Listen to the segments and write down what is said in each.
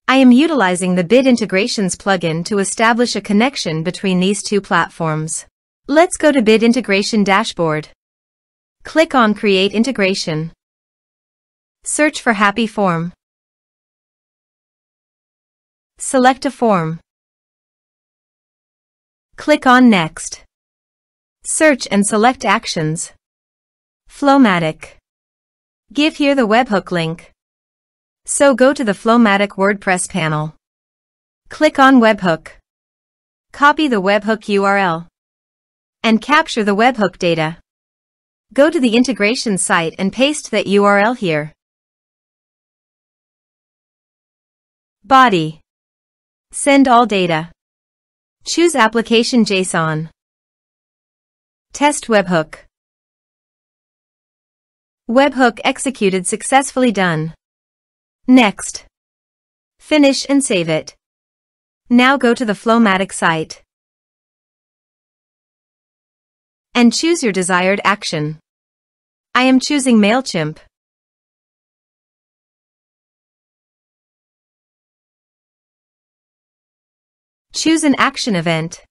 I am utilizing the Bit Integrations plugin to establish a connection between these two platforms. Let's go to Bit Integration Dashboard. Click on Create Integration. Search for Happyform. Select a form. Click on Next. Search and select Actions. FlowMattic. Give here the webhook link. So go to the FlowMattic WordPress panel. Click on Webhook. Copy the webhook URL. And capture the webhook data. Go to the integration site and paste that URL here. Body. Send all data. Choose Application JSON. Test webhook. Webhook executed successfully done. Next. Finish and save it. Now go to the FlowMattic site. And choose your desired action. I am choosing MailChimp. Choose an action event.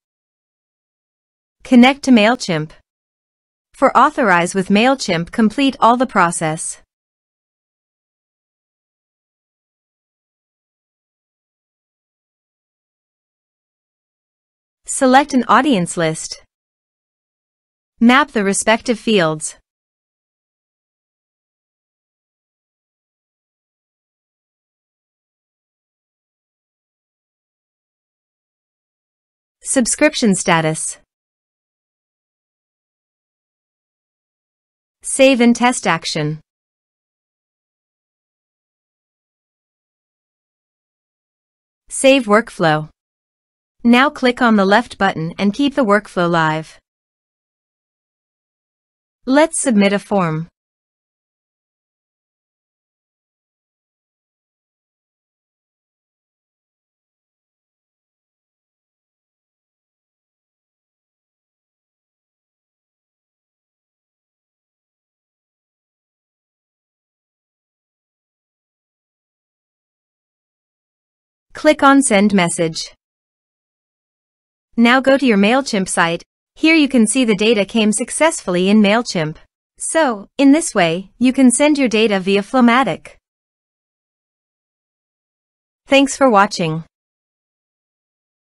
Connect to MailChimp. For Authorize with MailChimp, complete all the process. Select an audience list. Map the respective fields. Subscription status. Save and test action. Save workflow. Now click on the left button and keep the workflow live. Let's submit a form. Click on Send Message. Now go to your MailChimp site. Here you can see the data came successfully in MailChimp. So, in this way, you can send your data via FlowMattic. Thanks for watching.